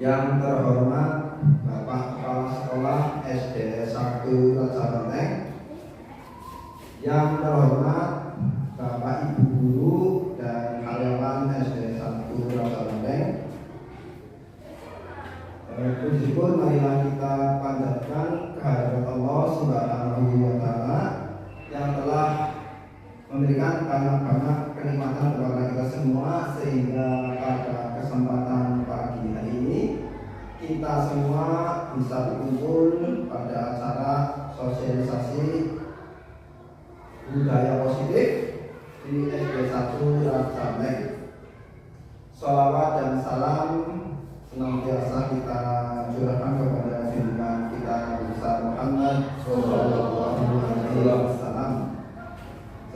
Yang terhormat Bapak Kepala Sekolah SD 1 Raja Menteng, yang terhormat Bapak Ibu Guru dan karyawan SD 1 Raja Menteng, puji syukur marilah kita panjatkan kehadirat Allah Subhanahu wa Ta'ala yang telah memberikan banyak kenikmatan kepada kita semua, sehingga pada kesempatan pagi hari ini kita semua bisa berkumpul pada acara sosialisasi budaya positif di SD 1 Raja Menteng. Sholawat dan salam senantiasa kita curahkan kepada junjungan kita Nabi Muhammad Sallallahu Alaihi Wasallam.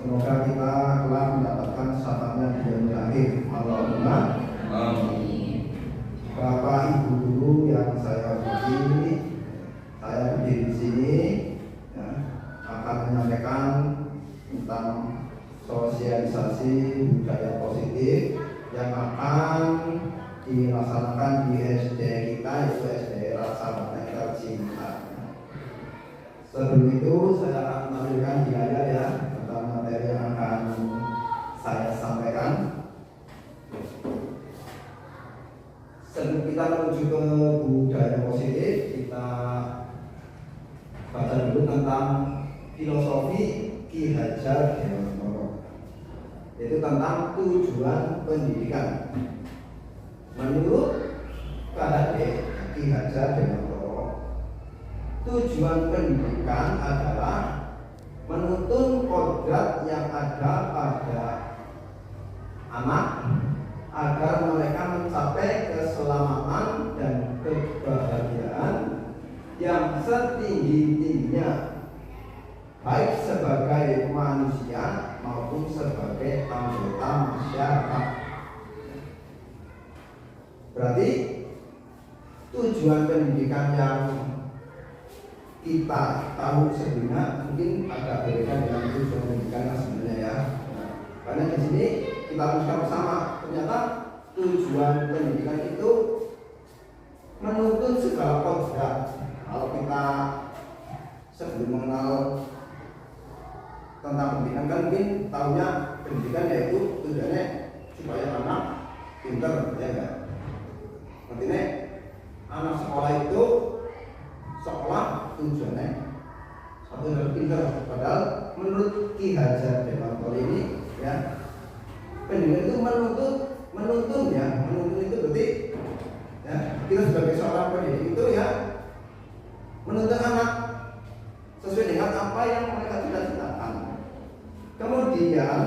Semoga kita telah mendapatkan syafaatnya di dunia akhir. Allahumma amin. Bapak Ibu Guru yang saya hormati, saya berdiri di sini ya, akan menyampaikan tentang sosialisasi budaya positif yang akan dilaksanakan di SD kita, yaitu SD Raja Menteng tercinta. Sebelum itu saya akan menampilkan di layar ya tentang materi yang akan saya sampaikan. Sebelum kita menuju ke budaya positif, kita baca dulu tentang filosofi Ki Hajar Dewantara, yaitu tentang tujuan pendidikan. Menurut KHD Ki Hajar Dewantara, tujuan pendidikan adalah menuntun kodrat yang ada pada anak agar mereka mencapai keselamatan dan kebahagiaan yang setinggi-tingginya, baik sebagai manusia maupun sebagai anggota masyarakat. Berarti tujuan pendidikan yang kita tahu sebelumnya mungkin agak berbeda dengan tujuan pendidikan yang sebenarnya ya. Karena di sini kita haruskan bersama, ternyata tujuan pendidikan itu menuntun segala kodrat. Kalau kita sebelum mengenal tentang pendidikan kan mungkin tahunya pendidikan yaitu tujuannya supaya anak pintar, ya enggak? Artinya anak sekolah itu sekolah tujuannya satu adalah pintar. Padahal menurut Ki Hajar Dewantara ini ya, pendidikan itu menuntun ya, menuntun itu berarti ya, kita sebagai seorang pendidik itu ya menuntun anak sesuai dengan apa yang mereka cita-citakan. Kemudian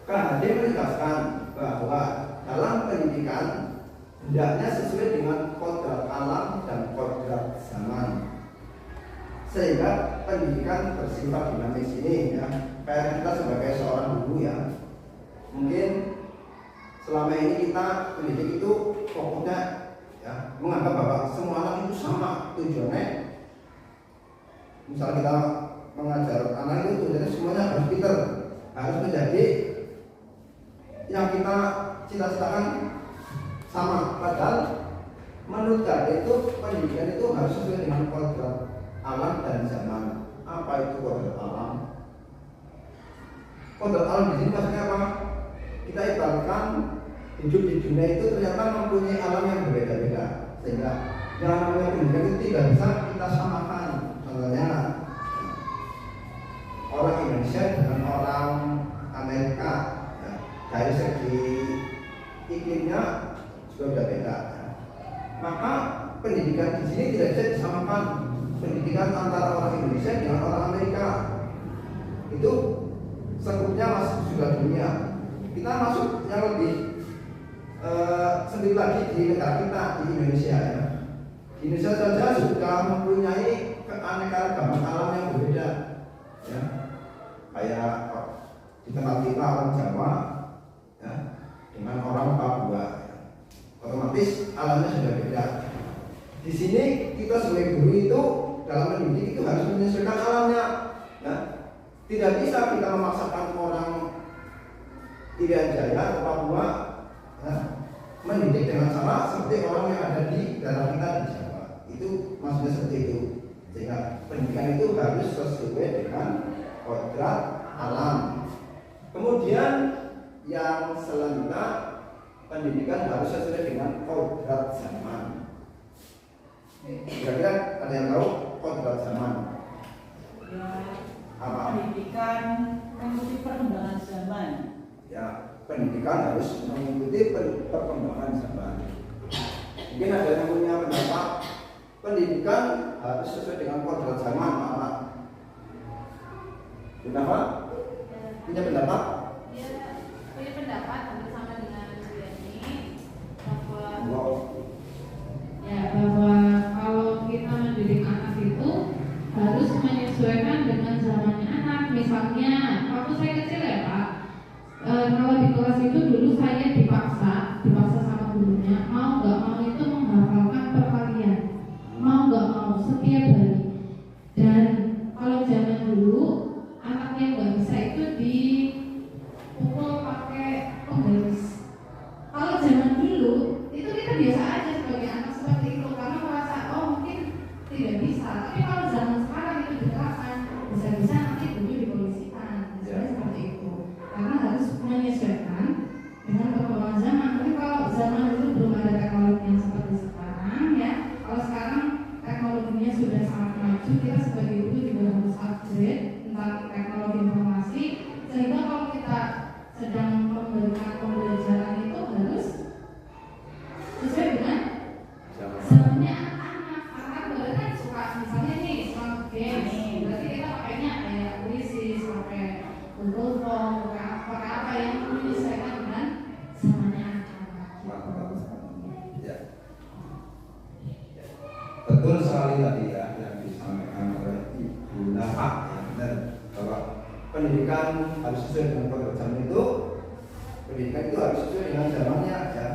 KHD menegaskan bahwa dalam pendidikan hendaknya sesuai dengan kodrat alam dan kodrat zaman, sehingga pendidikan bersifat dinamis ini ya. Kayak kita sebagai seorang guru ya, mungkin selama ini kita pendidik itu fokusnya ya menganggap bahwa semua anak itu sama tujuannya. Misal kita mengajar anak itu tujuannya semuanya harus pintar, harus menjadi yang kita cita-citakan sama. Padahal menurut KHD itu pendidikan itu harus sesuai dengan kodrat alam dan zaman. Apa itu kodrat alam? Kodrat alam di sini maksudnya apa? Kita ibaratkan hidup di dunia itu ternyata mempunyai alam yang berbeda-beda, sehingga yang namanya pendidikan itu tidak bisa kita samakan. Contohnya orang Indonesia dengan orang Amerika ya, dari segi iklimnya juga beda. Maka pendidikan di sini tidak bisa disamakan. Pendidikan antara orang Indonesia dengan orang Amerika itu sekupnya masuk juga dunia. Kita masuk yang lebih sempit lagi di negara kita, di Indonesia ya. Di Indonesia saja sudah mempunyai keanekaragaman alam yang berbeda ya. Kayak di tempat kita orang Jawa ya, dengan orang Papua, otomatis alamnya sudah beda. Di sini kita sebagai guru itu dalam mendidik itu harus menyesuaikan alamnya. Ya. Tidak bisa kita memaksakan orang Irian Jaya atau Papua ya, mendidik dengan cara seperti orang yang ada di daerah kita di Jawa. Itu maksudnya seperti itu. Sehingga pendidikan itu harus sesuai dengan kodrat alam. Kemudian yang selanjutnya, pendidikan harus sesuai dengan kodrat zaman. Kira-kira ada yang tahu kodrat zaman? Ya, Apa? pendidikan mengikuti perkembangan zaman. Ya, pendidikan harus mengikuti perkembangan zaman. Mungkin ada yang punya pendapat pendidikan harus sesuai dengan kodrat zaman, apa? Kenapa? Punya pendapat? Ya, punya pendapat hampir sama dengan Bu Yani bahwa bahwa kalau kita mendidik anak itu harus menyesuaikan dengan zamannya anak. Misalnya waktu saya kecil ya Pak, kalau di kelas itu dulu saya dipaksa sama gurunya, mau nggak mau itu menghafalkan perkalian, mau nggak mau setiap hari. Dan kalau zaman dulu anak yang nggak bisa itu dipukul pakai penggaris. Kalau zaman dulu itu kita biasa aja sebagai anak seperti itu karena merasa oh mungkin tidak bisa. Tapi kalau zaman sekarang itu diterapkan, bisa-bisa nanti guru dipolisikan, misalnya seperti itu. Karena harus menyesuaikan dengan perkembangan zaman. Tapi kalau zaman dulu belum ada teknologi yang seperti sekarang ya. Kalau sekarang teknologinya sudah sangat maju, kita sebagai guru juga harus upgrade tentang teknologi informasi sehingga kalau kita sedang memberikan pembelajaran itu harus sesuai dengan zamannya anak-anak. Anak baru kan suka misalnya nih soal games, berarti kita pakainya kayak Quizzes, pakai Google Form, pakai apa yang menyesuaikan dengan zamannya anak-anak. Ya. Betul sekali tadi ya yang disampaikan oleh Ibu Nafa, ya, benar bahwa pendidikan harus sesuai dengan kodrat zaman itu. Pendidikan itu harus sesuai dengan zamannya aja.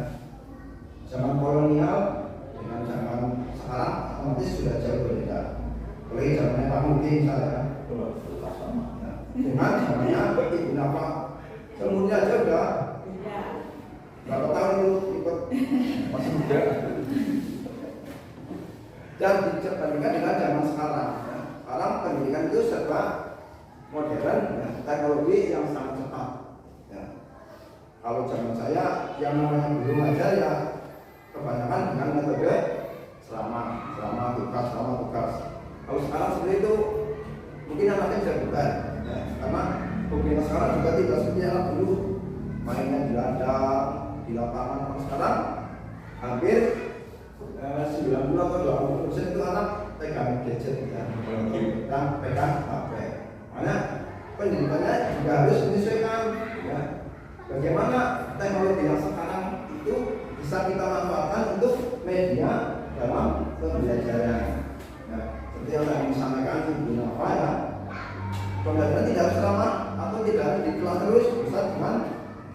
Zaman kolonial dengan zaman sekarang otomatis sudah jauh berbeda. Apalagi zamannya Pak Muti misalnya, nah, dengan zamannya Ibu Nafa, semuanya aja udah berapa tahun itu ikut masih muda. Dan dibandingkan dengan zaman sekarang, ya. Sekarang pendidikan itu serba modern, ya. Teknologi yang sangat cepat. Ya. Kalau zaman saya yang namanya guru aja ya kebanyakan dengan metode selama tugas. Kalau sekarang seperti itu mungkin anaknya bisa bukan, ya. Karena mungkin sekarang juga tidak seperti anak dulu mainnya di ladang, di lapangan. Kalau sekarang hampir 90 atau 20% itu anak pegang gadget ya, dan pegang HP. Makanya pendidikannya juga harus menyesuaikan ya. Bagaimana teknologi yang sekarang itu bisa kita manfaatkan untuk media dalam pembelajaran. Ya, seperti yang tadi disampaikan Ibu Nafa ya, pembelajaran tidak harus lama atau tidak harus di kelas terus, bisa dengan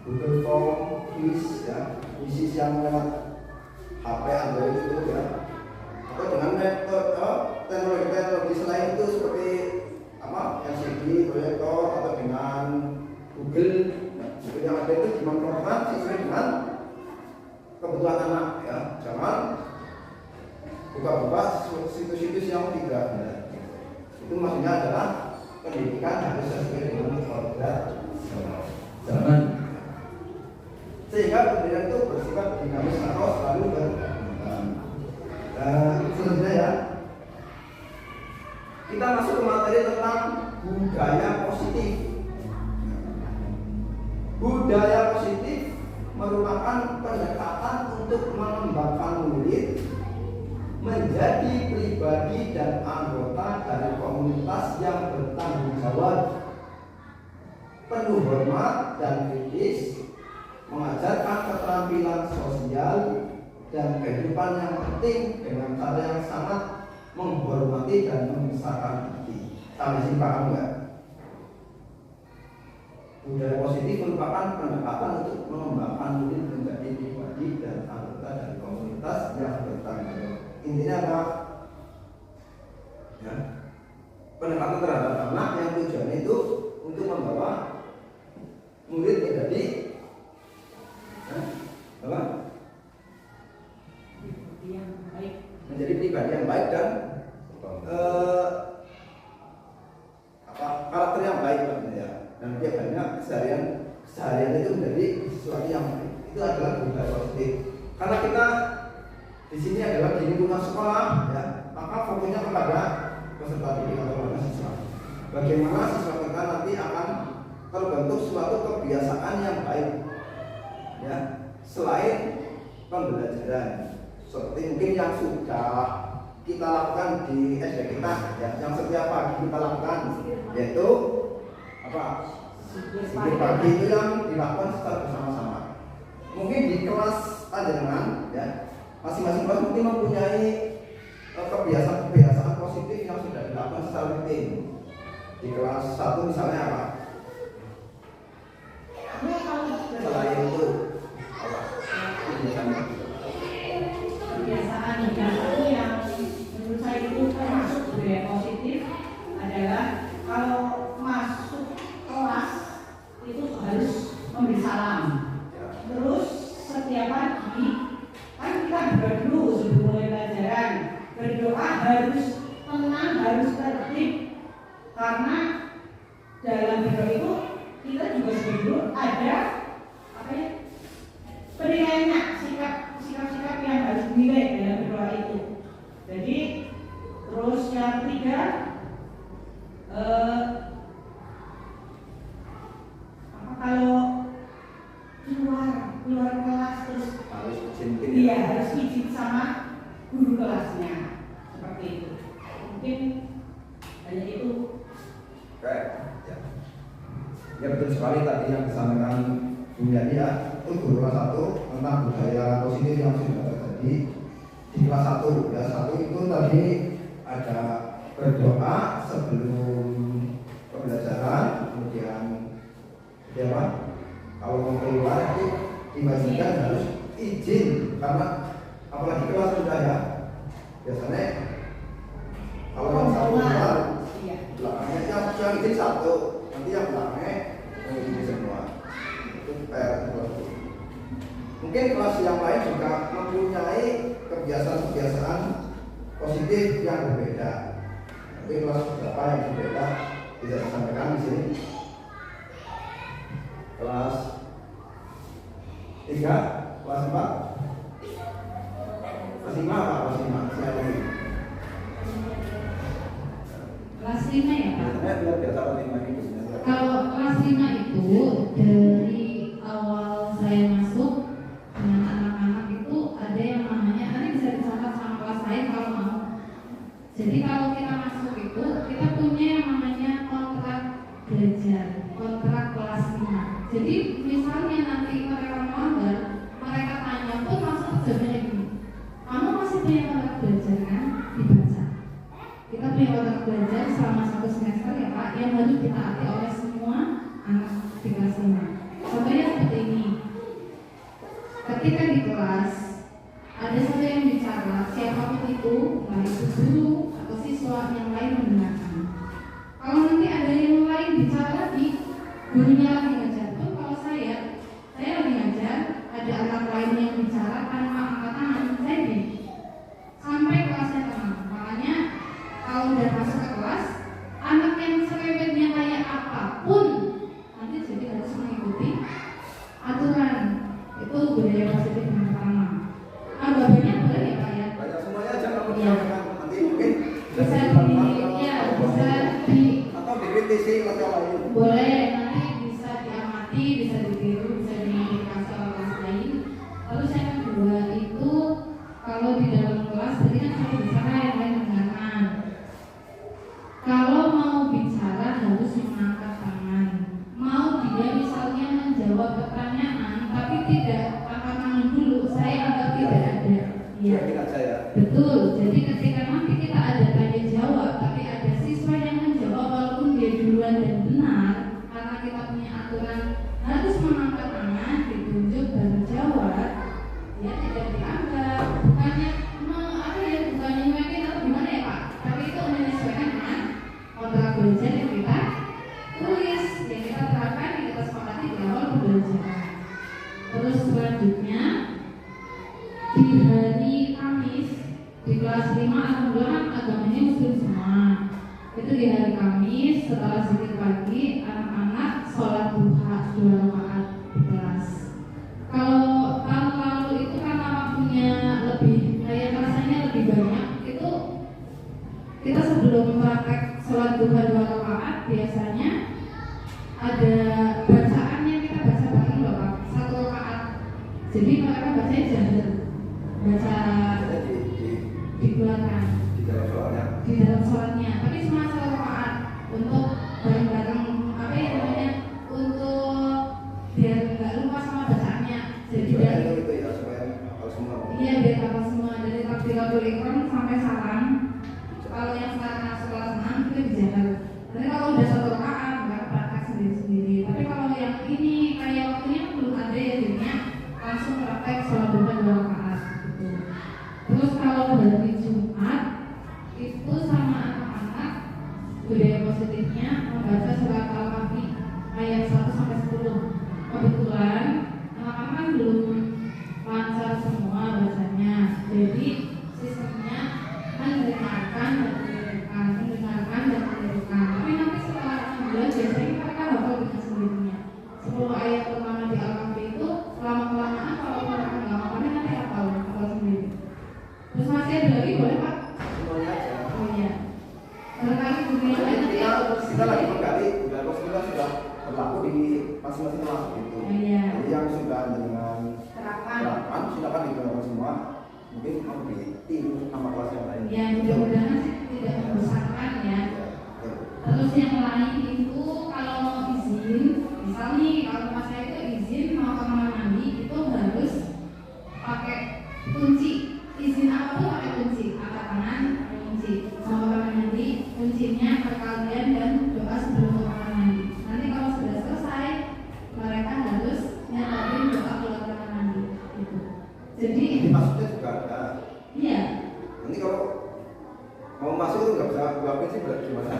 Google Form, quiz ya, isi yang lewat HP Android itu ya, atau dengan teknologi selain itu seperti apa LCD, proyektor atau dengan Google yang ada itu dimanfaatkan sesuai dengan kebutuhan anak ya. Jangan buka-buka situs-situs yang tidak benar. Itu maksudnya adalah pendidikan harus sesuai dengan kodrat zaman. Sehingga pendidikan itu bersifat dinamis atau selalu berkembang. Selanjutnya ya, kita masuk ke materi tentang budaya positif. Budaya positif merupakan pendekatan untuk mengembangkan murid menjadi pribadi dan anggota dari komunitas yang bertanggung jawab, penuh hormat dan kritis, mengajarkan keterampilan sosial dan kehidupan yang penting dengan cara yang sangat menghormati dan membesarkan hati. Sampai sini paham nggak? Budaya positif merupakan pendekatan untuk mengembangkan murid menjadi pribadi dan anggota dari komunitas yang bertanggung jawab. Intinya apa? Ya, pendekatan terhadap anak yang tujuannya itu untuk membawa murid menjadi itu menjadi sesuatu yang baik. Itu adalah budaya positif. Karena kita di sini adalah di lingkungan sekolah, ya, maka fokusnya kepada peserta didik atau kepada siswa. Bagaimana siswa kita nanti akan terbentuk suatu kebiasaan yang baik, ya, selain pembelajaran seperti mungkin yang sudah kita lakukan di SD kita, ya, yang setiap pagi kita lakukan, yaitu apa? Zikir pagi itu yang dilakukan secara bersama-sama. Mungkin di kelas panjenengan, ya, masing-masing kelas mungkin mempunyai kebiasaan positif yang sudah dilakukan secara rutin. Di kelas 1 misalnya apa? Selain itu apa? Kebiasaan itu yang menurut saya itu termasuk budaya positif adalah kalau masuk kelas itu harus memberi salam. Terus setiap pagi kan kita berdoa dulu sebelum mulai pelajaran. Berdoa harus tenang, harus tertib, karena dalam berdoa itu kita juga sebelum ada apa ya, penilaiannya, sikap-sikap yang harus dinilai dalam berdoa itu. Jadi terus yang ketiga kalau keluar kelas terus Harus izin, iya harus izin sama guru kelasnya, seperti itu. Mungkin hanya itu. Oke, ya. Ya betul sekali tadi yang disampaikan Bu Yani, ya. Itu guru kelas 1 tentang budaya positif yang sudah terjadi di kelas 1. Ya, 1 itu tadi ada berdoa sebelum pembelajaran, kemudian ya Pak, kalau mau keluar itu dimajikan harus izin, karena apalagi kelas sudah, ya, biasanya kalau yang satu keluar Iya. belakangnya yang izin satu, nanti yang belakangnya yang izin semua. Itu PR kelas. Mungkin kelas yang lain juga mempunyai kebiasaan-kebiasaan positif yang berbeda. Tapi kelas berapa yang berbeda bisa disampaikan di sini. Kelas 3, kelas 4, kelas 5 apa? Kelas 5, siapa ini? Kelas 5 ya Pak? Biasanya biar biasa kelas 5 ini biasanya. Kalau kelas 5 itu dari awal saya masuk dengan anak-anak itu ada yang namanya, nanti bisa dicatat sama kelas lain kalau mau. Jadi kalau kita masuk itu kita punya yang namanya kontrak belajar, kontrak kelas 5. Jadi misalnya nanti mereka melanggar, mereka tanya pun langsung jawabannya gini, kamu masih punya kontrak belajar kan? Dibaca. Kita punya kontrak belajar selama 1 semester ya Pak, yang harus ditaati oleh semua anak di kelas 5. Contohnya seperti ini. Ketika di kelas ada satu yang bicara, siapapun itu, baik itu guru atau siswa yang lain mendengarkan. Kalau nanti ada yang lain bicara lagi, gurunya lagi ngajar pun, kalau saya lagi ngajar, ada anak lain yang bicara tanpa angkat tangan, saya diam sampai kelasnya tenang. Makanya kalau udah masuk ke kelas, anak yang serempetnya kayak apapun nanti jadi harus mengikuti aturan. Itu budaya positif yang pertama. Agak banyak boleh ya Pak ya? Banyak semuanya aja kamu Iya. disampaikan. Nanti mungkin Bisa di atau dikritisi oleh yang lain. boleh, nanti bisa diamati, bisa ditiru, bisa dimodifikasi oleh kelas lain. Lalu yang kedua itu kalau di dalam kelas tadi kan saya bicara yang lain mendengarkan. Kalau mau bicara harus mengangkat tangan. Mau dia misalnya menjawab pertanyaan tapi tidak angkat tangan dulu, saya anggap tidak ada. Iya. Yakin aja ya. Betul. Jadi ketika nanti kita ada tanya jawab tapi ada siswa yang menjawab walaupun dia duluan dan benar, karena kita punya aturan harus mengangkat tangan, ditunjuk baru jawab, dia tidak dianggap. Bukannya bukannya nyuekin atau gimana ya Pak, tapi itu menyesuaikan dengan kontrak belajar yang kita tulis, yang kita terapkan, yang kita sepakati di awal pembelajaran. Terus selanjutnya di hari Kamis di kelas 5 alhamdulillah kan agamanya muslim semua. Itu di hari Kamis setelah zikir pagi anak-anak sholat duha 2 rakaat di kelas. Jadi mereka bacanya jangan baca Jadi dikeluarkan di dalam soalnya. di dalam sholatnya, tapi cuma satu rakaat untuk bareng-bareng apa ya namanya, untuk biar nggak lupa sama bacaannya. Jadi Supaya dari itu ya supaya hafal semua. iya biar hafal semua dari takbiratul ihram sampai salam. Kalau yang sekarang sholat 6 itu dijaga. Tapi kalau udah satu rakaat nggak praktek sendiri-sendiri. Tapi kalau yang ini kayak waktunya belum ada ya, jadinya langsung praktek sholat duha 2 rakaat gitu. Terus kalau hari Jumat itu sama anak-anak budaya positifnya membaca surat Al-Kahfi ayat 1 sampai 10. Kebetulan anak-anak kan belum lancar semua bacanya, jadi sistemnya mendengarkan dan menirukan, mendengarkan dan menirukan. Tapi nanti setelah 6 bulan biasanya mereka hafal dengan sendirinya. 10 ayat pertama di Al-Kahfi itu lama-kelamaan kalau mereka nggak hafalnya nanti hafal sendiri. Terus masih ada lagi boleh Pak? Semuanya aja. Oh iya. Barangkali dunia lain nanti Kita lagi menggali budaya positif kan sudah berlaku di masing-masing kelas gitu. Oh iya. Jadi yang sudah dengan Terapan. terapan silakan digunakan semua. Mungkin mau di tim sama kelas yang lain. Ya mudah-mudahan sih tidak membesarkan ya. Ya, betul. Terus yang lain itu kalau mau izin, misal nih kalau pas saya itu izin mau ke kamar mandi itu harus pakai kunci. Izin apapun pakai kunci, angkat tangan pakai kunci. Mau ke kamar mandi, kuncinya perkalian dan doa sebelum ke kamar mandi. Nanti kalau sudah selesai, mereka harus nyatakan doa keluar kamar mandi. Gitu. Jadi Ini maksudnya juga ada. iya. Nanti kalau mau masuk itu nggak bisa buat sih gimana?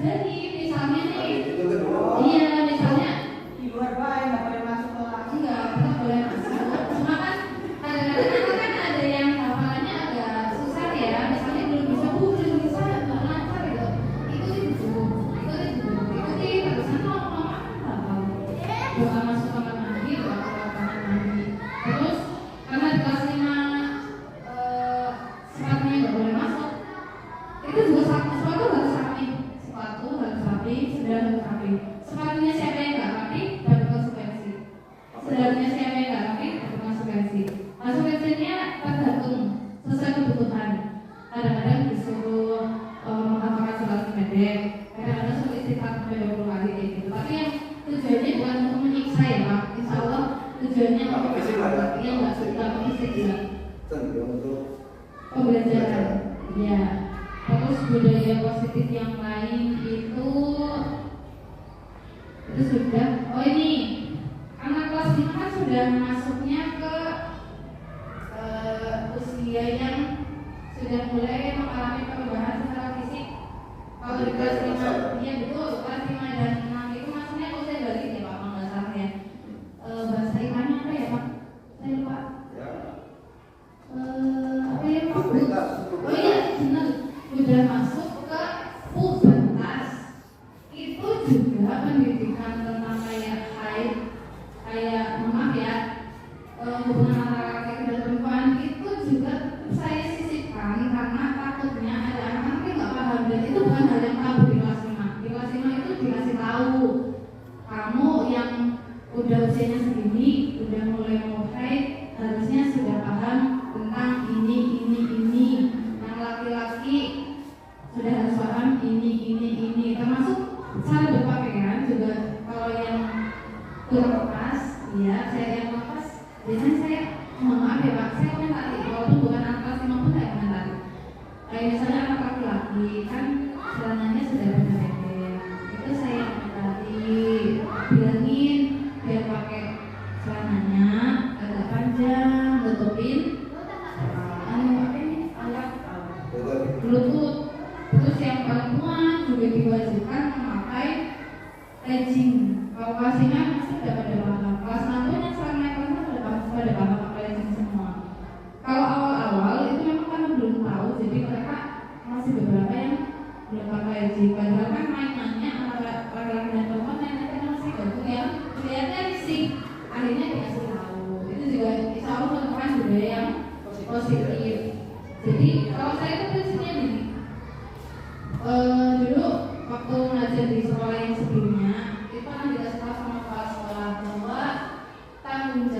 Jadi misalnya nih, Itu dulu. iya misalnya Di luar baik, nggak boleh masuk kelas. enggak, kita boleh masuk. Cuma kan kadang-kadang kan ada yang hafalannya agak susah ya. Misalnya belum bisa, nggak lancar gitu. Ikuti terusan lama-lama hafal. Doa masuk kamar mandi, doa keluar kamar mandi. Terus karena di kelas 5 sepatunya nggak boleh masuk. Itu juga sepatu harus rapi, sendal harus rapi. Sepatunya siapa yang nggak rapi dapat konsekuensi. Sendalnya siapa yang nggak rapi dapat konsekuensi. Konsekuensinya tergantung sesuai kebutuhan. Kadang-kadang disuruh menghafalkan surat pendek, kadang-kadang suruh istighfar sampai 20 kali kayak gitu. Tapi yang tujuannya bukan untuk menyiksa ya Pak. Insya Allah tujuannya untuk fisik lah ya. yang nggak fisik ya. Cenderung untuk Pembelajaran, ya. Terus budaya positif yang lain itu sudah. Oh ini anak kelas 5 kan sudah masuknya ke usia yang sudah mulai mengalami perubahan secara fisik. Kalau di kelas 5, iya betul, kelas 5 dan 6 itu masuknya usia balik ya Pak, kalau nggak salah ya. Bahasa ikannya apa ya Pak? Saya lupa. ya. Apa ya Pak? Pubertas. Oh iya benar, udah masuk ke pubertas. Itu juga pendidikan tentang kayak haid, kayak maaf ya, hubungan antara laki-laki dan perempuan itu juga saya sisipkan karena takutnya ada anak-anak yang nggak paham, dan itu bukan hal yang tabu di kelas 5. Di kelas 5 itu dikasih tahu, kamu yang udah usianya segini, udah mulai mau haid, harusnya sudah paham tentang ini. Yang laki-laki sudah harus paham ini. Termasuk cara berpakaian juga. Kalau yang kurang pas, ya saya yang lepas. Biasanya saya mohon maaf ya Pak, saya komentari. Walaupun bukan anak kelas 5 pun saya komentari. Kayak misalnya anak laki-laki kan celananya sudah pendek, itu saya komentari, bilangin biar pakai celananya agak panjang, nutupin Bluetooth. Terus yang perempuan juga diwajibkan memakai legging. Kalau kelas 5 masih udah pada paham. Kelas 6 pun yang sekarang naik kelas 6 pada paham pakai legging semua. Kalau awal-awal itu memang karena belum tahu, jadi mereka masih beberapa yang belum pakai legging. Padahal kan mainannya antara laki-laki dan perempuan mainannya masih gabung yang kelihatannya risih. Akhirnya dikasih tahu. Itu juga insya Allah merupakan budaya yang positif. Jadi kalau saya itu prinsipnya gini, dulu waktu ngajar di sekolah yang sebelumnya itu kan dikasih tahu sama kepala sekolah bahwa tanggung jawab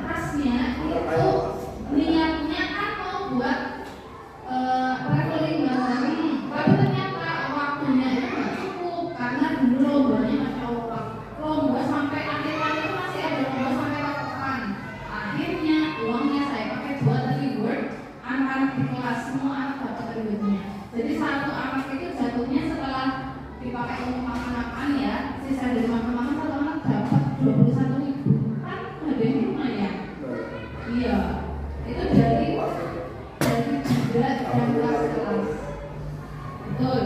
Tasnya itu niatnya kan mau buat traveling bareng, tapi ternyata waktunya itu nggak cukup karena dulu lombanya masya Allah, lomba sampai akhir itu masih ada lomba sampai lakukan. Akhirnya uangnya saya pakai buat reward anak-anak di kelas, semua anak dapat rewardnya. Jadi satu anak itu jatuhnya setelah dipakai untuk makan-makan ya, sisa dari makan-makan satu anak dapat 21.000, kan hadiahnya lumayan. Iya, itu dari juga dan kelas. Betul.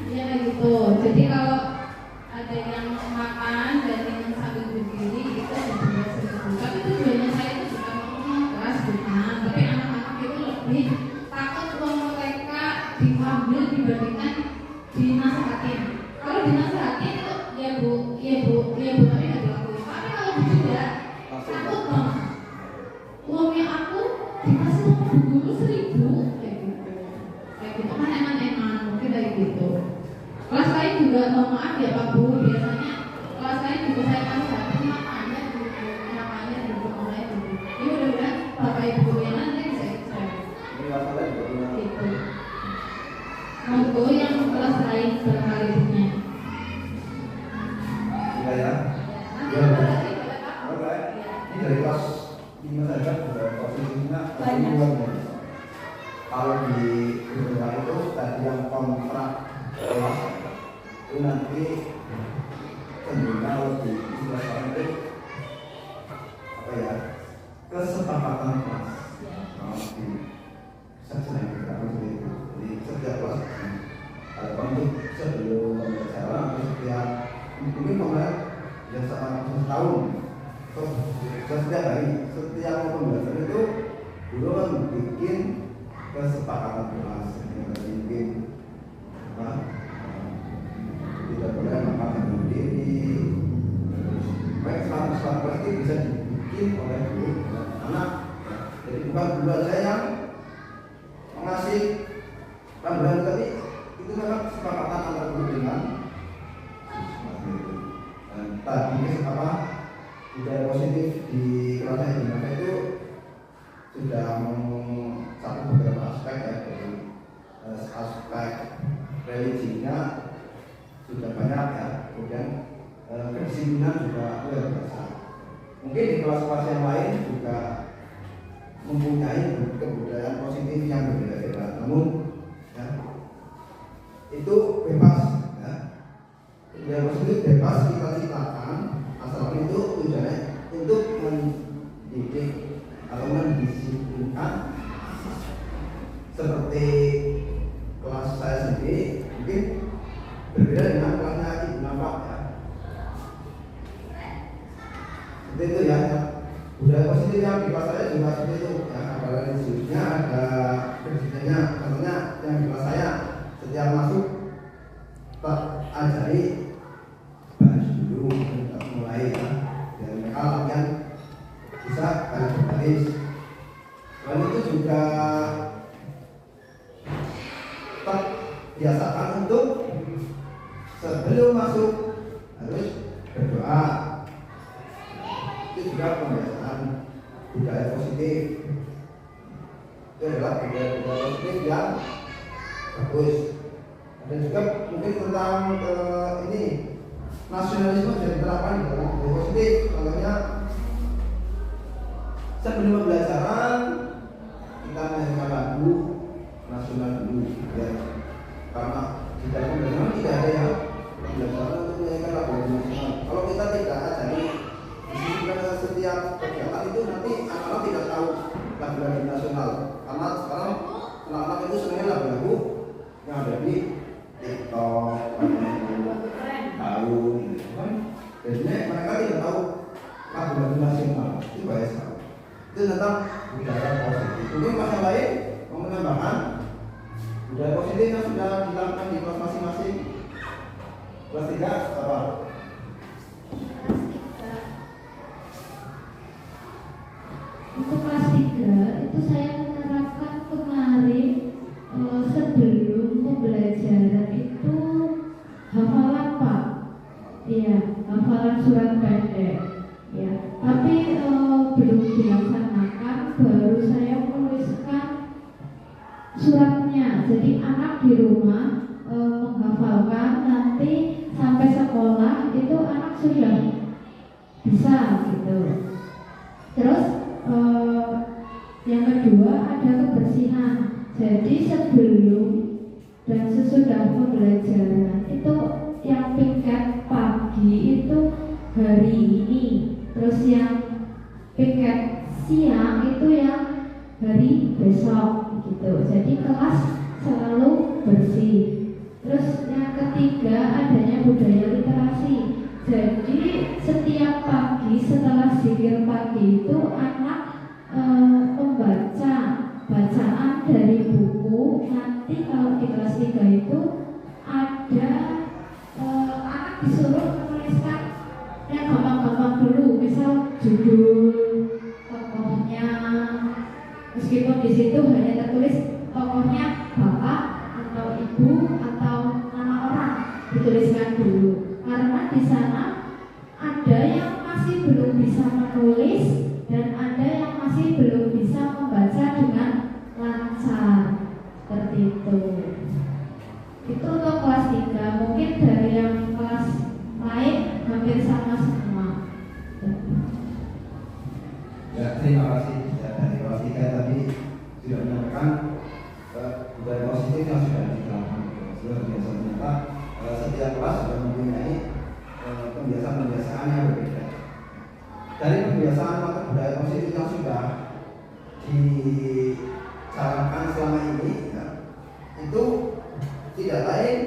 Iya gitu. Jadi kalau ada yang makan dan yang sambil berdiri itu juga seru. Tapi tujuannya saya itu bukan untuk kelas bukan, tapi anak-anak itu lebih takut uang mereka diambil dibandingkan dinasehatin. Kalau dinasehatin itu ya bu, tapi nggak dilakuin. Tapi kalau tidak takut banget. Uangnya aku dikasih uang dulu 1.000 kayak gitu kan eman-eman mungkin kayak gitu. Kelas lain juga mohon maaf ya Pak Bu, biasanya kelas lain juga saya kasih hati makanya dulu mulai dulu. Ini mudah-mudahan Bapak Ibu yang nanti bisa ikut gitu. Monggo yang kelas lain barangkali punya. Iya ya. Ini dari kelas 5 saja sudah posisinya Banyak. Kalau di Indonesia itu tadi yang kontrak kelas itu nanti tentunya lebih dijelaskan itu apa ya, kesepakatan kelas. Di sesuai kita di setiap kelas ada untuk sebelum pembelajaran atau setiap mungkin kemarin yang setahun atau setiap hari setiap pembelajaran itu dulu kan bikin kesepakatan kelas yang bikin tidak boleh makan berdiri, baik selama pasti bisa dibikin oleh guru anak. Jadi bukan guru aja yang mengasih panduan, tapi itu memang kesepakatan antara guru dengan dan tadi apa budaya positif di kelasnya Indonesia itu sudah satu beberapa aspek ya, dari aspek religinya sudah banyak ya, kemudian kedisiplinan juga luar biasa. Mungkin di kelas-kelas yang lain juga mempunyai kebudayaan positif yang berbeda-beda, namun ya, itu bebas ya. Budaya positif bebas kita ciptakan, asalkan itu tujuannya untuk mendidik atau mendisiplinkan. Seperti kelas saya sendiri mungkin berbeda dengan kelasnya Ibu Napak ya. Seperti itu ya. Budaya positif yang di kelas saya juga seperti itu ya. Ada religiusnya, ada kedisiplinan. Contohnya yang di kelas saya setiap masuk tak ajari baris dulu, kita mulai ya. Dari mereka latihan bisa baris. Selain itu juga tetap biasakan untuk sebelum masuk harus berdoa. Itu juga pembiasaan budaya positif. Itu adalah budaya positif yang bagus. Ada juga mungkin tentang ini nasionalisme jadi diterapkan di dalam budaya positif. Contohnya sebelum pembelajaran kita menyanyikan lagu nasional dulu ya, karena di dalam pembelajaran tidak ada yang pembelajaran untuk menyanyikan lagu nasional. Kalau kita tidak ajari disiplinkan setiap kegiatan itu, nanti anak-anak tidak tahu lagu-lagu nasional, karena sekarang anak-anak itu sebenarnya lagu-lagu yang ada di TikTok, tahu gitu kan. Jadi mereka tidak tahu lagu-lagu nasional, itu bahaya sekali. Itu tentang budaya positif. Mungkin Mas yang lain mau menambahkan budaya positif yang sudah dilakukan di kelas masing-masing. Kelas 3 apa? Untuk kelas 3 itu saya menerapkan kemarin sebelum pembelajaran itu hafalan Pak. Iya, hafalan hafalan surat pendek ya, tapi belum dilaksanakan. Baru saya menuliskan suratnya, jadi anak di rumah menghafalkan, nanti sampai sekolah itu anak sudah bisa gitu. Terus yang kedua ada kebersihan. Jadi sebelum dan sesudah pembelajaran itu yang piket pagi itu hari ini, terus yang piket siang itu yang hari besok gitu. Jadi kelas selalu bersih. Terus yang ketiga adanya budaya literasi. Jadi setiap pagi setelah zikir pagi itu anak membaca bacaan dari buku. Nanti kalau di kelas 3 itu ada anak disuruh menuliskan yang gampang-gampang dulu, misal judul tokohnya, meskipun di situ hanya tertulis tokohnya bapak atau ibu atau nama orang, dituliskan dulu. Karena di sana ada yang masih belum bisa menulis dan ada yang masih belum bisa membaca dengan lancar, seperti itu. Itu untuk kelas 3. Mungkin dari yang kelas lain hampir sama semua. Ya, terima kasih. Ya, dari kelas 3 tadi sudah menyampaikan budaya positif yang sudah diterapkan. Sudah biasa ternyata setiap kelas sudah mempunyai kebiasaan-kebiasaan yang berbeda. Dari kebiasaan atau budaya positif yang sudah disarankan selama ini, ya, itu tidak lain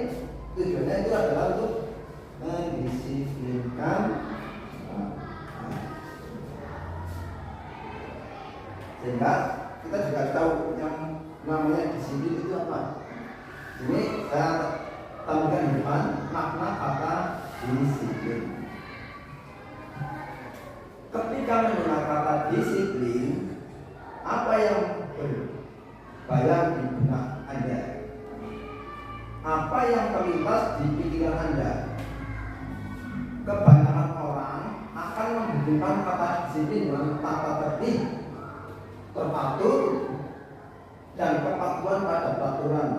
tujuannya itu adalah untuk mendisiplinkan sehingga kita juga tahu yang namanya disiplin itu apa. Ini saya tampilkan di depan makna kata disiplin. Ketika mendengar kata disiplin, apa yang berbayang di benak Anda? Apa yang terlintas di pikiran Anda? Kebanyakan orang akan menghubungkan kata disiplin dengan tata tertib, terpatuh, dan kepatuhan pada peraturan.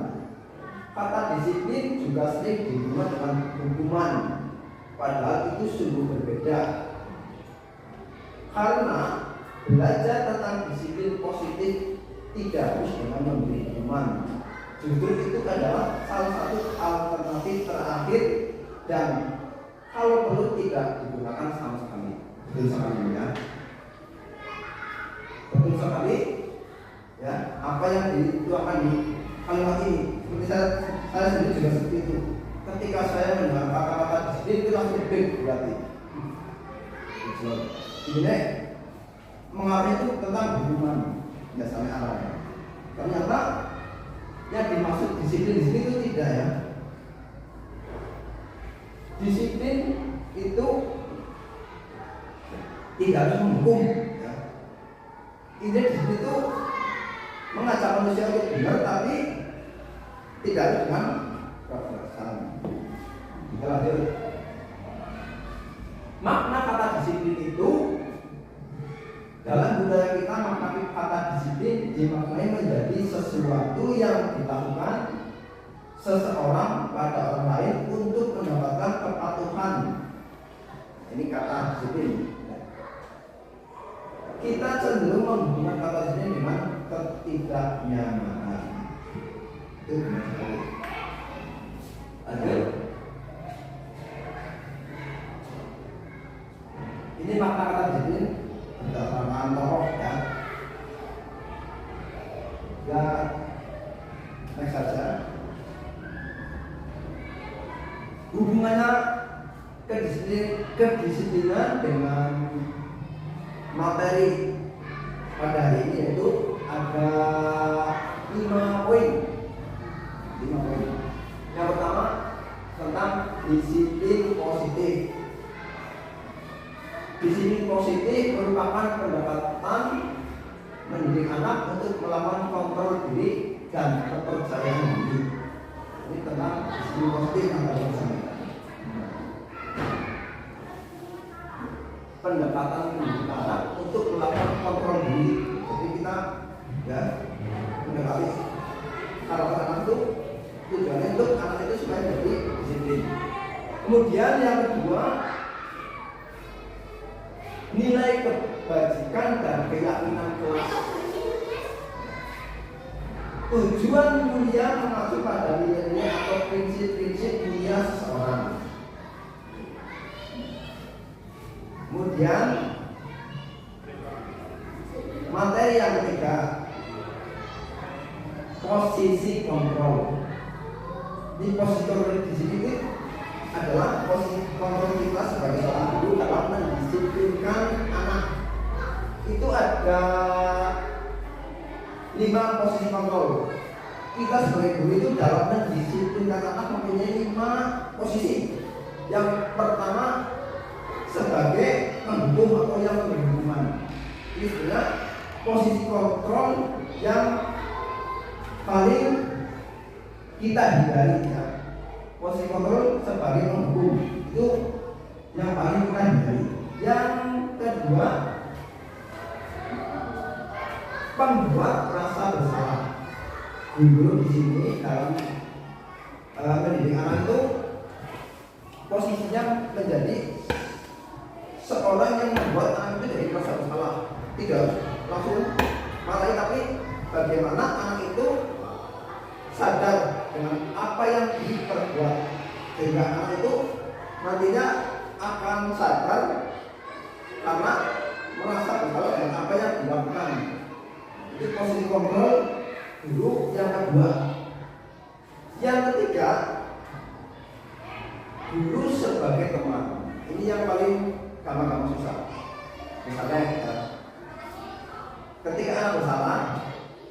Kata disiplin juga sering dihubungkan dengan hukuman, padahal itu sungguh berbeda. Karena belajar tentang disiplin positif tidak harus dengan memberi hukuman. Justru itu adalah salah satu alternatif terakhir dan kalau perlu tidak digunakan sama sekali. Betul sekali ya. Betul sekali. Ya, apa yang dituangkan di kalimat ini, seperti saya sendiri juga seperti itu. Ketika saya mendengar kata-kata disiplin itu langsung big berarti. Ini mengarah itu tentang hubungan, tidak sampai arah. Ternyata yang dimaksud disiplin di sini itu tidak ya. Disiplin itu tidak harus menghukum. Ya. Ini disiplin itu mengajak manusia untuk benar, tapi tidak harus dengan kekerasan. Kita lanjut. Makna kata disiplin itu dalam budaya kita, makna kata disiplin dimaknai menjadi sesuatu yang dilakukan seseorang pada orang lain untuk mendapatkan kepatuhan. Ini kata disiplin. Kita cenderung menghubungkan kata disiplin dengan ketidaknyamanan. Itu benar sekali. Lanjut. Ini makna kata disiplin berdasarkan tokoh ya. Ya, next saja. Hubungannya kedisiplinan dengan materi pada hari ini yaitu ada 5 poin. 5 poin. Yang pertama tentang disiplin positif. Disiplin positif merupakan pendekatan mendidik anak untuk melakukan kontrol diri dan kepercayaan diri. Ini tentang disiplin positif yang harus disampaikan. pendekatan pendidik anak untuk melakukan kontrol diri. Jadi kita ya mendekati karakter anak itu tujuannya untuk anak itu supaya jadi disiplin. Kemudian yang kedua, nilai kebajikan dan keyakinan kelas. Tujuan mulia mengacu pada nilai-nilai atau prinsip-prinsip mulia seseorang. Kemudian materi yang ketiga, posisi kontrol. Di posisi kontrol di sini adalah posisi kontrol kita sebagai seorang guru dalam mendisiplinkan anak. Itu ada 5 posisi kontrol. Kita sebagai guru itu dalam mendisiplinkan anak mempunyai 5 posisi. Yang pertama sebagai penghukum atau yang memberi hukuman. Ini sebenarnya posisi kontrol yang paling kita hindari ya. Posisi kontrol sebagai penghukum itu yang paling kita hindari. Yang kedua, pembuat rasa bersalah. Guru di sini dalam mendidik anak itu posisinya menjadi seorang yang membuat anak itu jadi merasa bersalah. Tidak langsung marahi, tapi bagaimana anak itu sadar dengan apa yang diperbuat, sehingga anak itu nantinya akan sadar karena merasa bersalah dengan apa yang dilakukan. Itu posisi kontrol guru yang kedua. Yang ketiga, guru sebagai teman. Ini yang paling gampang susah. Misalnya ketika anak bersalah,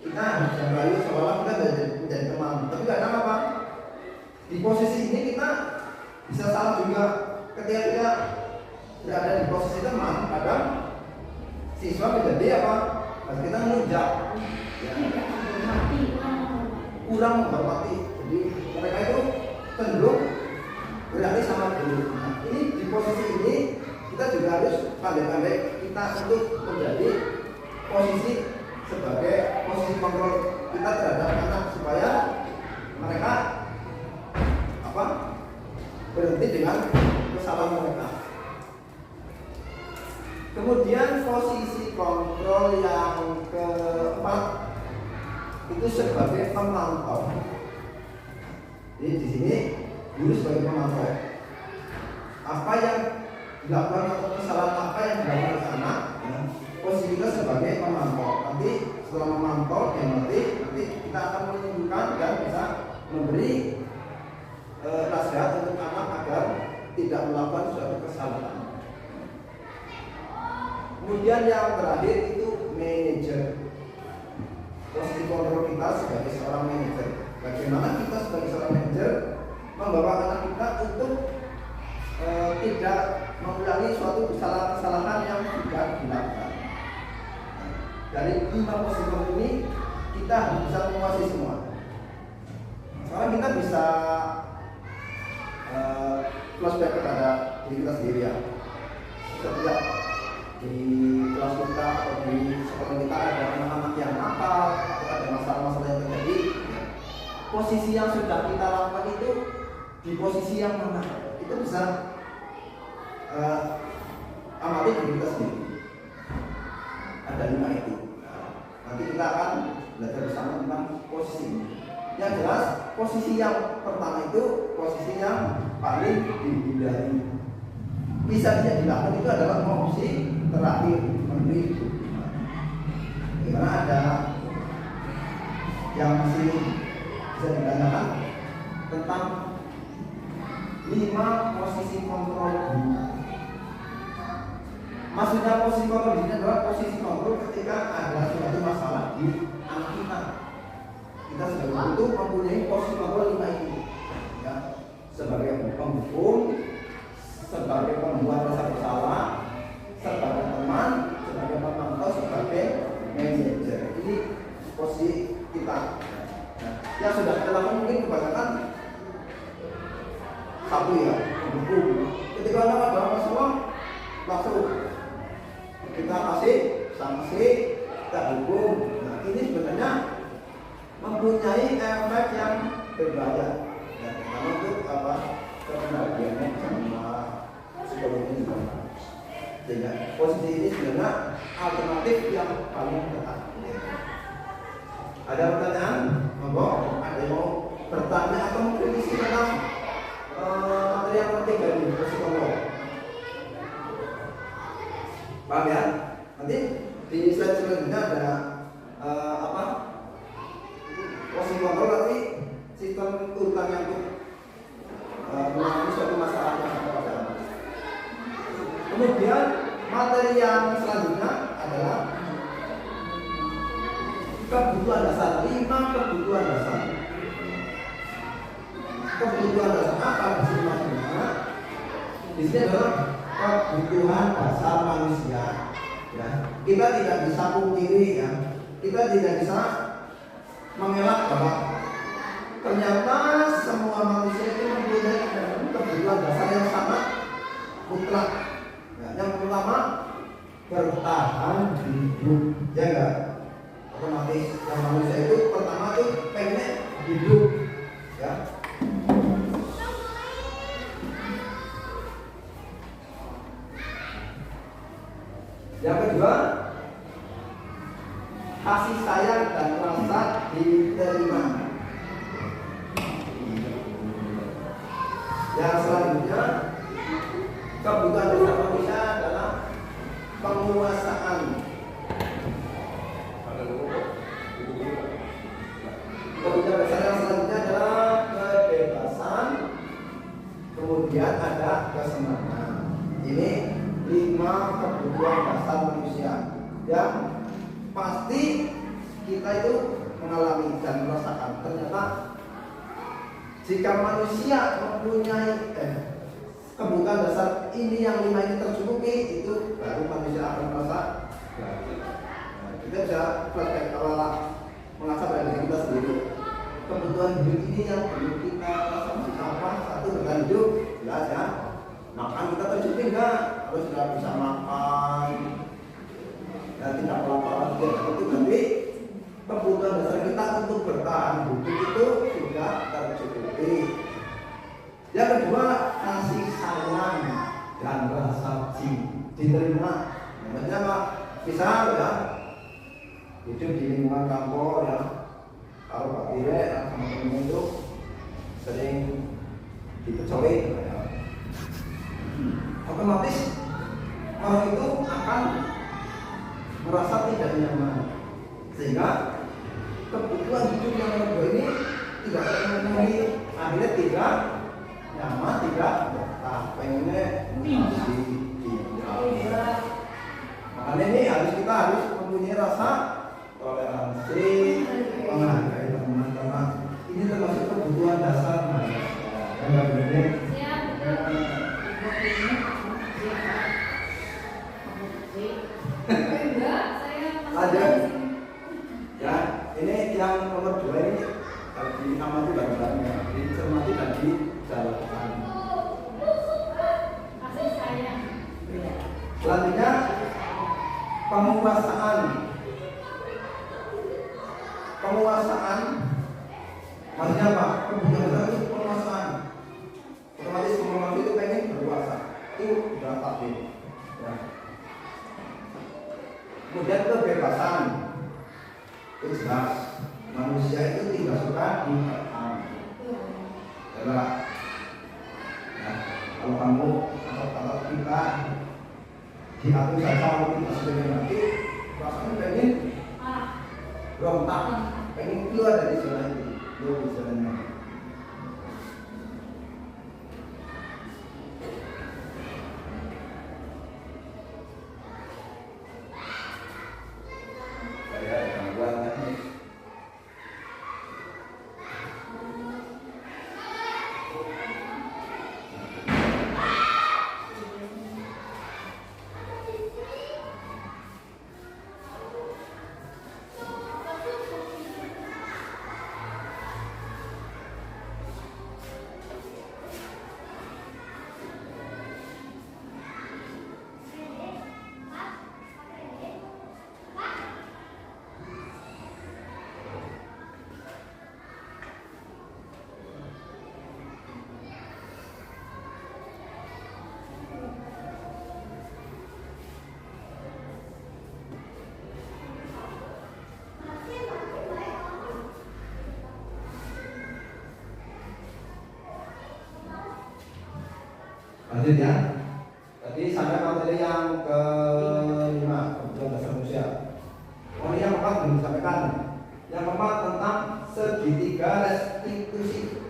kita harus merayu seolah kita menjadi teman. Tapi kadang apa? Di posisi ini kita bisa salah juga. Ketika kita berada di posisi teman, kadang siswa menjadi apa? Pas kita menunjuk, ya, kurang menghormati. Jadi mereka itu cenderung berani sama guru. Nah, ini di posisi ini kita juga harus pandai-pandai kita untuk menjadi posisi sebagai posisi kontrol kita terhadap anak supaya mereka apa berhenti dengan kesalahan mereka. Kemudian posisi kontrol yang keempat itu sebagai pemantau. Jadi di sini guru sebagai pemantau. Apa yang dilakukan atau kesalahan apa yang dilakukan anak, ya, posisi kita sebagai pemantau. Nanti setelah memantau nanti kita akan menunjukkan dan bisa memberi nasihat untuk anak agar tidak melakukan suatu kesalahan. Kemudian yang terakhir itu manajer. Posisi kontrol kita sebagai seorang manajer. Bagaimana kita sebagai seorang manajer membawa anak kita untuk tidak mengulangi suatu kesalahan yang sudah dilakukan. Dari 5 posisi kontrol ini kita bisa menguasai semua. Sekarang kita bisa flashback kepada diri kita sendiri ya. Setiap di kelas kita atau di sekolah kita ada anak-anak yang nakal atau ada masalah-masalah yang terjadi, posisi yang sudah kita lakukan itu di posisi yang mana, itu bisa amati diri kita sendiri. Ada 5 itu. Nanti kita akan belajar bersama tentang posisi ini. Yang jelas posisi yang pertama itu posisi yang paling dihindari. Bisa saja dilakukan itu adalah opsi terakhir, memberi hukuman. Karena ada yang masih bisa ditanyakan tentang 5 posisi kontrol guru. Maksudnya posisi kontrol ini adalah posisi kontrol ketika ada suatu masalah di anak kita. Kita sebagai guru itu mempunyai posisi kontrol 5 ini, ya, sebagai penghukum, sebagai pembuat rasa bersalah, sebagai teman, sebagai pemantau, sebagai manajer. Ini posisi kita. Nah, yang sudah kita lakukan mungkin kebanyakan satu ya, penghukum. Ketika ada masalah langsung kita kasih sanksi, kita hukum. Nah, ini sebenarnya mempunyai efek yang berbahaya. Dan pertama itu kepribadiannya sama psikologi juga. Sehingga posisi ini sebenarnya alternatif yang paling tepat. Ada pertanyaan? Monggo, ada yang mau bertanya atau mengkritisi tentang materi yang penting dari psikolog? Paham ya? Nanti di slide selanjutnya ada posisi kontrol, tapi sistem urutan yang untuk menangani suatu masalah yang ada. Kemudian materi yang selanjutnya adalah kebutuhan dasar, 5 kebutuhan dasar. Kebutuhan dasar apa di sini maksudnya? Di sini adalah kebutuhan dasar manusia. Ya, kita tidak bisa pungkiri ya, kita tidak bisa mengelak bahwa ternyata semua manusia itu mempunyai kebutuhan dasar yang sangat mutlak. Ya, yang pertama bertahan hidup, ya enggak? Otomatis yang manusia itu pertama itu pengen hidup, ya. Yang kedua, kasih sayang dan rasa diterima. Yang selanjutnya, kebutuhan dasar manusia adalah penguasaan. Kebutuhan dasar yang selanjutnya adalah kebebasan. Kemudian ada kesenangan. Ini 5 kebutuhan dasar manusia yang pasti kita itu mengalami dan merasakan. Ternyata jika manusia mempunyai kebutuhan dasar ini, yang 5 ini tercukupi, itu baru manusia akan merasa bahagia. Nah, kita bisa flashback awal mengasah pada diri kita sendiri. Kebutuhan hidup ini yang perlu kita rasakan apa? Satu, bertahan hidup, jelas ya. Makan kita tercukupi enggak? Harus sudah bisa makan dan tidak kelaparan, itu tapi kebutuhan dasar kita untuk bertahan hidup itu sudah tercukupi. Yang kedua, kasih sayang dan rasa diterima. Namanya apa? Misal ya, hidup di lingkungan kantor ya, kalau Pak Tire sama temen itu sering dipecoin ya. Otomatis orang itu akan merasa tidak nyaman, sehingga kebutuhan hidup yang kedua ini tidak terpenuhi, akhirnya tidak nyaman, tidak betah, pengennya masih diam. Makanya ini kita harus mempunyai rasa toleransi, menghargai teman, karena ini termasuk kebutuhan dasar manusia. Enggak benar? Lanjut. Ya, ini yang nomor 2 ini harus diamati baik-baiknya, dicermati dan dijalankan. Kasih sayang. Selanjutnya, penguasaan. Penguasaan maksudnya apa? Kebutuhan dasar itu penguasaan. Otomatis semua itu pengen berkuasa. Itu sudah pasti. Ya. Kemudian kebebasan. Itu jelas. Manusia itu tidak suka dikekang. Adalah. Ya, kalau kamu atau kita diatur saja, kalau kita sudah mati, rasanya pengen berontak, pengen keluar dari zona itu. Keluar dari zonanya. Lanjut ya. Tadi sampai materi yang ke-5, kebutuhan dasar manusia. Oh, ini yang keempat belum disampaikan. Yang keempat tentang segitiga restitusi.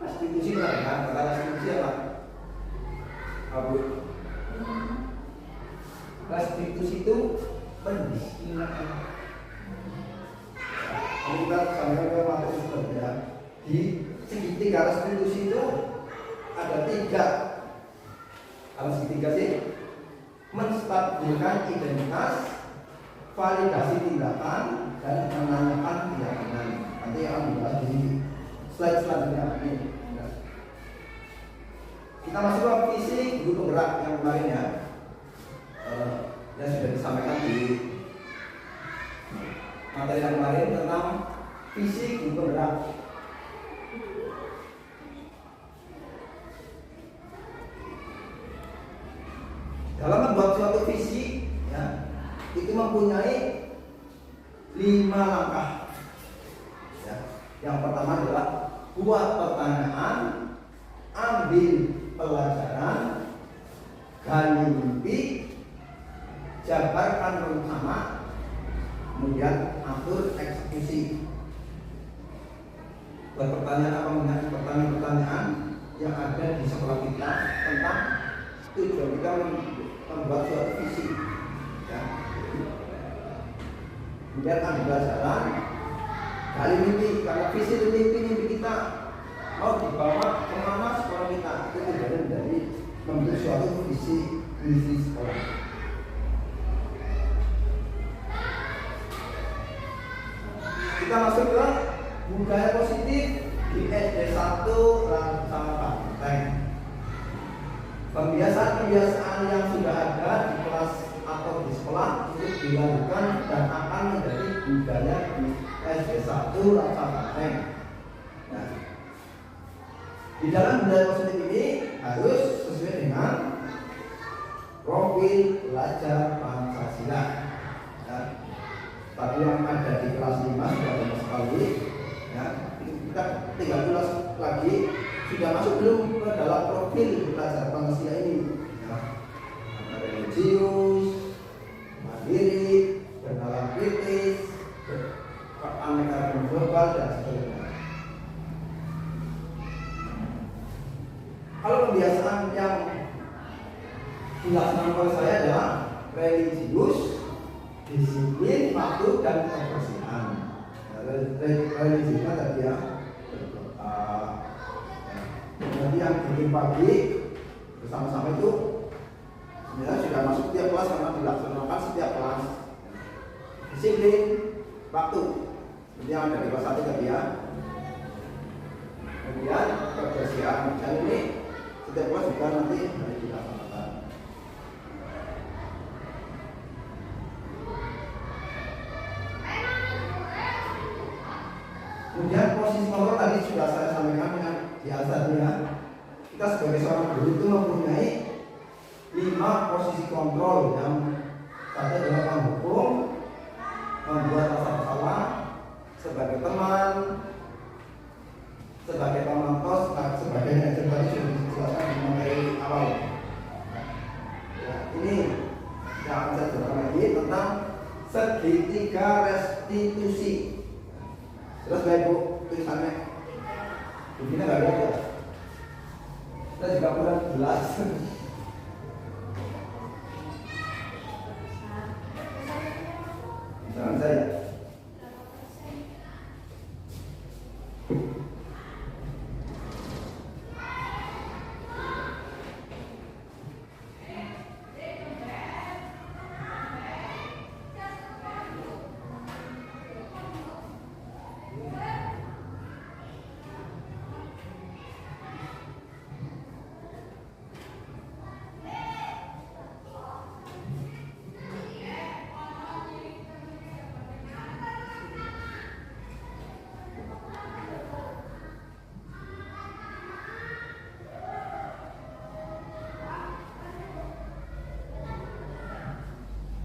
Restitusi benar ya? Kata restitusi apa? Abu. Restitusi itu pendistribusian. Ini kita sampaikan ke materi sebelumnya. Di segitiga restitusi itu ada 3. Apa segitiga sih? Menstabilkan identitas, validasi tindakan, dan menanyakan keyakinan. Nanti akan dibahas di slide selanjutnya. Kita masuk ke visi guru penggerak yang kemarin ya, yang sudah disampaikan di materi yang kemarin tentang visi guru penggerak. Dalam membuat suatu visi, ya, itu mempunyai 5 langkah. Ya. Yang pertama adalah buat pertanyaan, ambil pelajaran, gali mimpi, jabarkan rencana, kemudian atur eksekusi. Buat pertanyaan yang ada di sekolah kita tentang tujuan kita membuat suatu visi. Ya. Kemudian ambil pelajaran, gali mimpi, karena visi dan mimpi kita mau dibawa kemana sekolah kita, itu tujuan dari membentuk suatu visi sekolah. Kita masuk ke budaya positif di SD 1 sama Banteng. Pembiasaan-pembiasaan yang sudah ada di kelas atau di sekolah itu dilakukan dan akan menjadi budaya di SD 1 Rasa Banteng. Nah, di dalam budaya positif ini harus sesuai dengan profil belajar Pancasila. Nah, tadi yang ada di kelas 5 sudah ada sekali, ya, kita tinggal ulas lagi. Sudah masuk belum ke dalam profil belajar Pancasila ini? Ya. Religius, mandiri, bernalar kritis, keanekaragaman global dan sebagainya. Kalau kebiasaan yang dilaksanakan oleh saya adalah religius, disiplin, waktu, dan kebersihan. Religiusnya tadi ya. Nanti yang bikin pagi bersama-sama itu sebenarnya sudah masuk setiap kelas karena dilaksanakan setiap kelas. Disiplin, waktu, jadi yang ada di kelas 1 tadi ya. Kemudian kebersihan, dan ini setiap kelas juga nanti harus dilaksanakan. Kemudian posisi kontrol tadi sudah saya sampaikan dengan di asalnya. Kita sebagai seorang guru itu mempunyai 5 posisi kontrol yang satu adalah menghukum, membuat rasa bersalah, sebagai teman, sebagai pemantau, sebagai yang tadi sudah dijelaskan di materi awal. Ya, ini yang akan saya jelaskan lagi tentang segitiga restitusi. Terus baik Bu, tulisannya begini nggak ada. Kita juga kurang jelas. Jangan saya.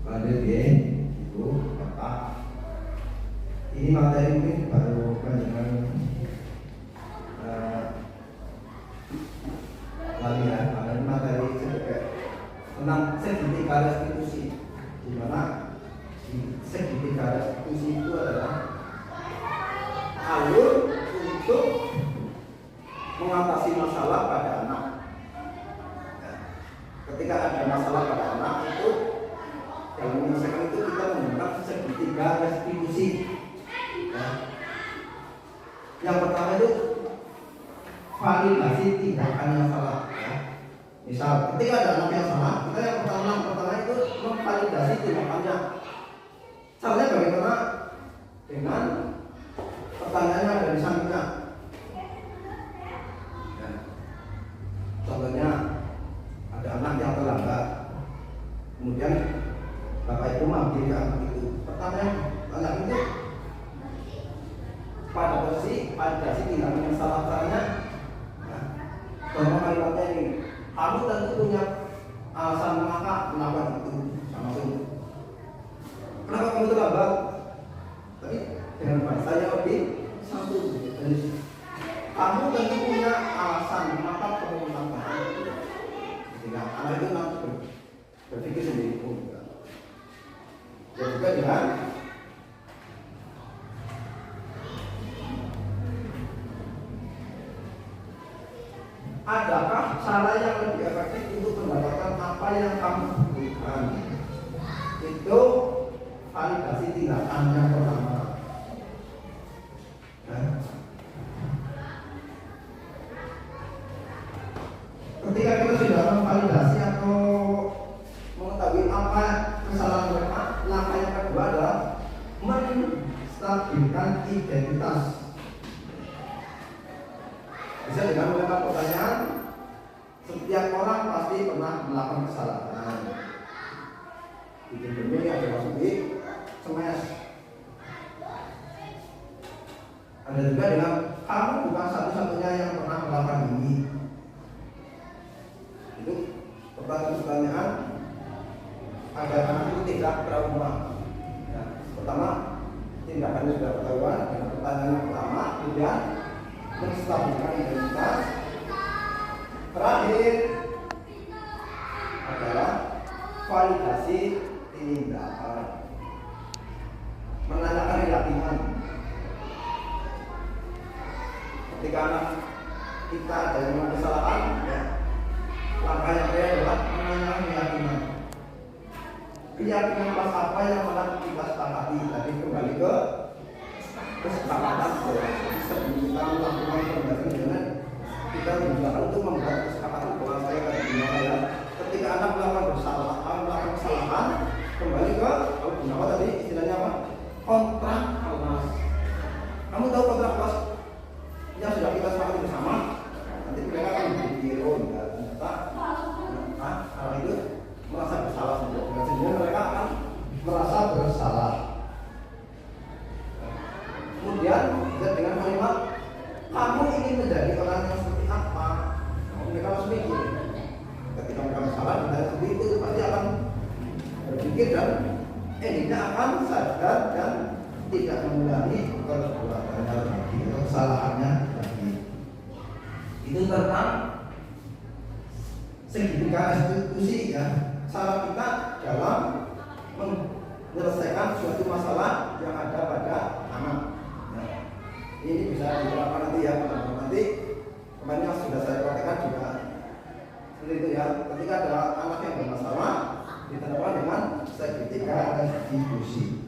Lanjut ya, Ibu, Bapak. Ini materi mungkin baru panjangan lagi ya. dengan segitiga restitusi, di mana segitiga restitusi itu adalah alur untuk mengatasi masalah pada anak. Ketika ada masalah pada anak itu, dalam menyelesaikan itu kita menggunakan segitiga restitusi. Yang pertama itu validasi tindakan yang salah. Misal, ketika ada anak yang salah, kita yang pertama itu memvalidasi tindakannya. Caranya bagaimana? Dengan pertanyaannya ada di sampingnya. Contohnya, ada anak yang terlambat, kemudian bapak itu manggil anak itu. Pertanyaan anak itu, pada posisi tindakan yang salah caranya. Contoh kalimatnya ini, kamu tentu punya alasan mengapa melakukan itu. Sama saja. Kenapa kamu terlambat? Tapi dengan bahasa yang lebih satu. Kamu tentu punya alasan mengapa kamu melakukan itu. Sehingga anak itu nanti berpikir sendiri pun. Dan juga dengan adakah cara yang lebih efektif untuk mendapatkan apa yang kamu butuhkan? Itu validasi tindakan yang pertama. Ketika kita sudah memvalidasi atau mengetahui apa kesalahan mereka, langkah yang kedua adalah menstabilkan identitas. Bisa dengan melempar pertanyaan, setiap orang pasti pernah melakukan kesalahan. Bikin demi ada masuki smash. Ada juga dengan kamu bukan satu-satunya yang pernah melakukan ini. Itu pertanyaan agar anak itu tidak trauma. Ya, pertama, tindakannya sudah ketahuan dengan pertanyaan yang pertama, kemudian menstabilkan identitas. Terakhir adalah validasi tindakan, menanyakan keyakinan. Ketika anak kita ada yang melakukan kesalahan, ya, langkah yang kedua adalah menanyakan keyakinan. Keyakinan pas apa yang akan kita sepakati? Tadi kembali ke kesepakatan. Sebelum kita melakukan pembelajaran dengan kita berusaha untuk membuat kesepakatan bahwa saya akan gunakan ya. Ketika anak melakukan kesalahan, kembali ke gunakan tadi istilahnya apa? Kontrak kelas. Kamu tahu kontrak kelas yang sudah kita sepakati bersama? Nanti mereka akan berpikir, oh ya ternyata hal itu merasa bersalah sehingga mereka akan merasa bersalah. Kemudian dengan kalimat kamu ingin menjadi orang yang seperti apa? Mereka harus mikir. Ketika mereka bersalah dan seperti itu pasti akan berpikir dan endingnya akan sadar dan tidak mengulangi perbuatannya lagi, kesalahannya lagi. Itu tentang segitiga restitusi ya. Cara kita dalam menyelesaikan suatu masalah yang ada pada anak. Ini bisa diterapkan nanti ya, nanti kemarin yang sudah saya praktekkan juga seperti itu ya. Ketika ada anak yang bermasalah, diterapkan dengan segitiga restitusi.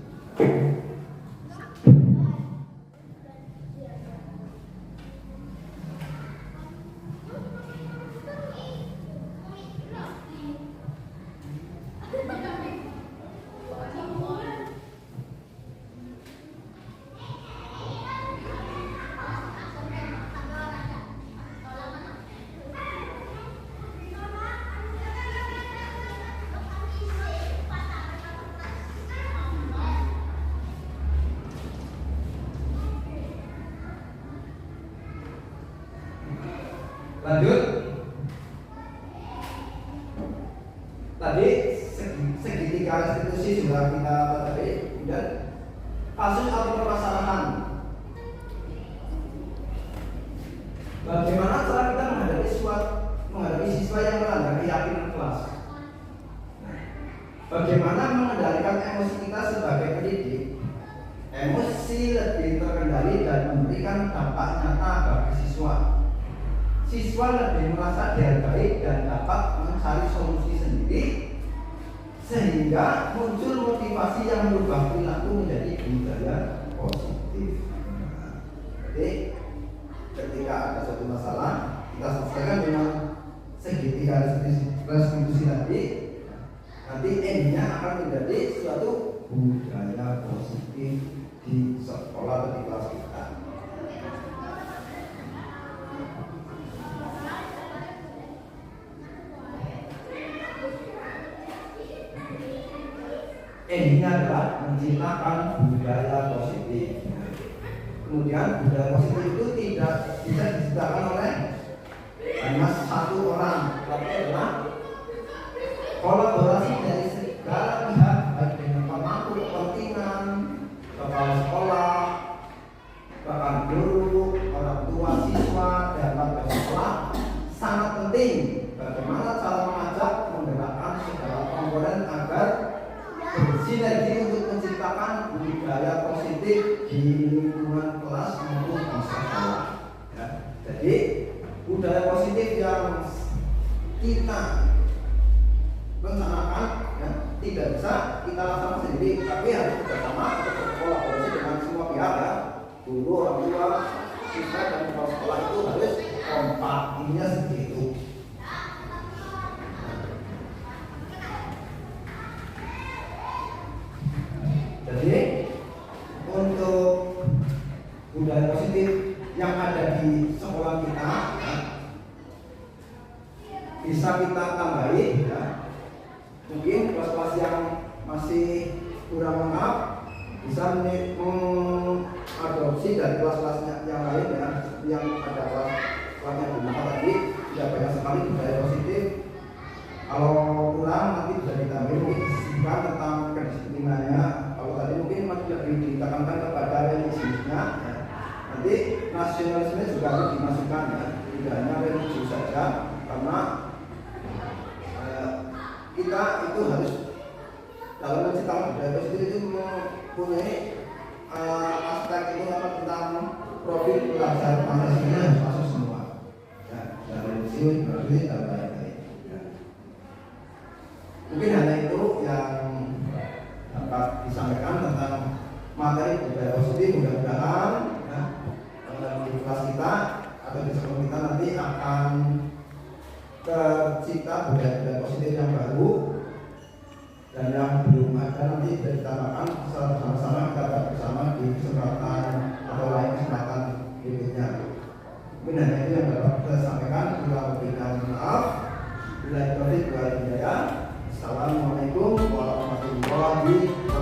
Lanjut. Tadi segitiga restitusi sudah kita tadi. Kemudian kasus atau permasalahan. Bagaimana cara kita menghadapi siswa yang melanggar keyakinan kelas? Bagaimana mengendalikan emosi kita sebagai pendidik? Emosi lebih terkendali dan memberikan dampak nyata bagi siswa. Siswa lebih merasa dihargai dan dapat mencari solusi sendiri, sehingga muncul motivasi yang merubah perilaku menjadi budaya positif. Jadi ketika ada suatu masalah, kita selesaikan dengan segitiga restitusi tadi, nanti endingnya akan menjadi suatu budaya positif di sekolah atau di kelas kita. Endingnya adalah menciptakan budaya positif. Kemudian budaya positif itu tidak bisa diciptakan oleh hanya satu orang, tapi adalah kolaborasi dari segala pihak, baik dengan pemangku kepentingan, kepala sekolah, bahkan guru, orang tua siswa, dan warga sekolah. Sangat penting bagaimana cara mengajak menggerakkan segala komponen agar bersinergi untuk menciptakan budaya positif di lingkungan kelas maupun di sekolah. Ya. Jadi budaya positif yang kita rencanakan ya, tidak bisa kita laksanakan sendiri, tapi harus bersama atau berkolaborasi dengan semua pihak ya, guru, orang tua, siswa dan kepala sekolah itu harus kompak. Intinya seperti itu. Jadi untuk budaya positif yang ada di sekolah kita ya, bisa kita tambahi ya. Mungkin kelas-kelas yang masih kurang lengkap bisa mengadopsi dari kelas-kelas yang lain ya, yang ada kelas yang bermanfaat tadi. Tidak banyak sekali budaya positif. Kalau kurang nanti bisa ditambahin disisipkan tentang kedisiplinannya. Kalau tadi mungkin masih lebih ditekankan kepada religiusnya ya. Nanti nasionalisme juga harus dimasukkan ya, tidak hanya religius saja, karena kita itu harus dalam menciptakan budaya positif itu mempunyai aspek itu apa tentang profil pelajar Pancasila harus masuk semua ya, dan religius, berarti dan lain-lain ya. Mungkin hanya itu yang dapat disampaikan tentang materi budaya positif. Mudah-mudahan ya, di kelas kita atau di sekolah kita nanti akan tercipta budaya positif yang baru, dan yang belum ada nanti bisa ditambahkan secara bersama-sama, kita bersama di kesempatan atau lain kesempatan berikutnya. Mungkin hanya itu yang dapat kita sampaikan. Bila memberikan maaf, bila itu wal hidayah. Assalamualaikum warahmatullahi wabarakatuh.